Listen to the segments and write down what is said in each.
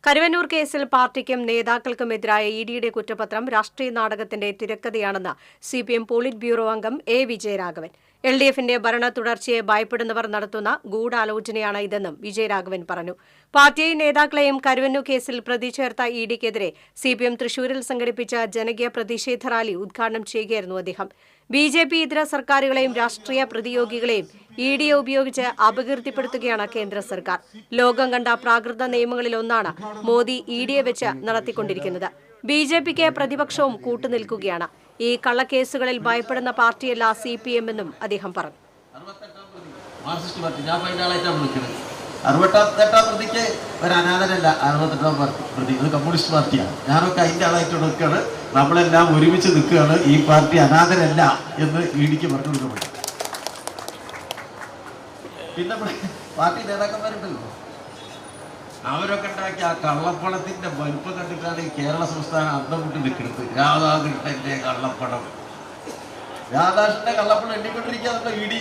കരുവന്നൂർ കേസിൽ പാർട്ടിക്കും നേതാക്കൾക്കുമെതിരായ ഇഡിയുടെ കുറ്റപത്രം രാഷ്ട്രീയ നാടകത്തിന്റെ തിരക്കഥയാണെന്ന് സിപിഎം പോളിറ്റ് ബ്യൂറോ അംഗം എ വിജയരാഘവൻ. എൽഡിഎഫിന്റെ ഭരണ തുടർച്ചയെ ഭയപ്പെടുന്നവർ നടത്തുന്ന ഗൂഢാലോചനയാണ് ഇതെന്നും വിജയരാഘവൻ പറഞ്ഞു. പാർട്ടിയെയും നേതാക്കളെയും കരുവന്നൂർ കേസിൽ പ്രതി ചേർത്ത ഇഡിക്കെതിരെ സിപിഎം തൃശൂരിൽ സംഘടിപ്പിച്ച ജനകീയ പ്രതിഷേധ റാലി ഉദ്ഘാടനം ചെയ്യുകയായിരുന്നു അദ്ദേഹം. ബിജെപി ഇതര സർക്കാരുകളെയും രാഷ്ട്രീയ പ്രതിയോഗികളെയും ഇഡിയെ ഉപയോഗിച്ച് അപകീർത്തിപ്പെടുത്തുകയാണ് കേന്ദ്ര സർക്കാർ. ലോകം കണ്ട പ്രാകൃത നിയമങ്ങളിലൊന്നാണ് മോദി ഇഡിയെ വെച്ച് നടത്തിക്കൊണ്ടിരിക്കുന്നത്. ബിജെപിക്ക് പ്രതിപക്ഷവും കൂട്ടുനിൽക്കുകയാണ്. ഈ കള്ളക്കേസുകളിൽ ഭയപ്പെടുന്ന പാർട്ടിയല്ല സിപിഎം എന്നും അദ്ദേഹം പറഞ്ഞു. 68-ാം പ്രതിക്ക് ഒരു അനാഥനല്ല. 68-ാം പ്രതി അത് കമ്മ്യൂണിസ്റ്റ് പാർട്ടിയാണ്. ഞാനൊക്കെ അതിൻ്റെ ആളായിട്ട് നിൽക്കുകയാണ്. നമ്മളെല്ലാം ഒരുമിച്ച് നിൽക്കുകയാണ്. ഈ പാർട്ടി അനാഥനല്ല എന്ന് ഇഡിക്ക് പറഞ്ഞു കൊടുക്കപ്പെട്ടു. പിന്നെ പാർട്ടി നേതാക്കന്മാരുണ്ടല്ലോ, അവരൊക്കെ ഉണ്ടാക്കിയ ആ കള്ളപ്പണത്തിന്റെ വലുപ്പം കണ്ടിട്ടാണ് ഈ കേരള സംസ്ഥാനം അന്തം വിട്ട് നിൽക്കുന്നത്. രാധാകൃഷ്ണന്റെ കള്ളപ്പണം, രാധാകൃഷ്ണന്റെ കള്ളപ്പണം എണ്ണിക്കൊണ്ടിരിക്കാന്നുള്ള ഇഡി,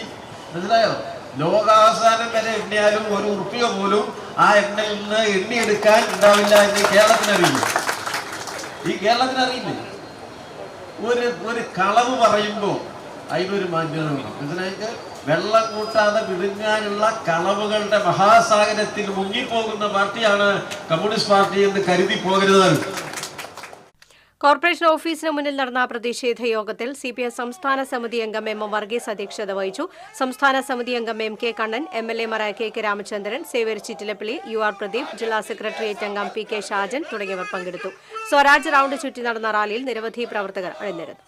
മനസ്സിലായോ? ലോകാവസാനം വരെ എണ്ണിയാലും ഒരു ഉറുപ്പിക പോലും ആ എണ്ണയിൽ നിന്ന് എണ്ണിയെടുക്കാൻ ഉണ്ടാവില്ല എന്ന് കേരളത്തിനറിയില്ല. ഈ കേരളത്തിനറിയില്ലേ? ഒരു കളവ് പറയുമ്പോൾ അതിനൊരു മാന്യത വേണം. മനസ്സിലായിട്ട് വെള്ളം കൂട്ടാതെ വിഴുങ്ങാനുള്ള കളവുകളുടെ മഹാസാഗരത്തിൽ മുങ്ങിപ്പോകുന്ന പാർട്ടിയാണ് കമ്മ്യൂണിസ്റ്റ് പാർട്ടി എന്ന് കരുതി പോകരുത്. കോർപ്പറേഷൻ ഓഫീസിന് മുന്നിൽ നടന്ന പ്രതിഷേധ യോഗത്തിൽ സിപിഎം സംസ്ഥാന സമിതി അംഗം എം വർഗീസ് അധ്യക്ഷത വഹിച്ചു. സംസ്ഥാന സമിതി അംഗം എം കെ കണ്ണൻ, എംഎൽഎമാരായ K Ramachandran, Xavier Chittilappilly, UR Pradeep, ജില്ലാ സെക്രട്ടേറിയറ്റ് അംഗം PK ഷാജൻ തുടങ്ങിയവർ പങ്കെടുത്തു. സ്വരാജ് റൌണ്ട് ചുറ്റി നടന്ന റാലിയിൽ നിരവധി പ്രവർത്തകർ അണിനിരന്നു.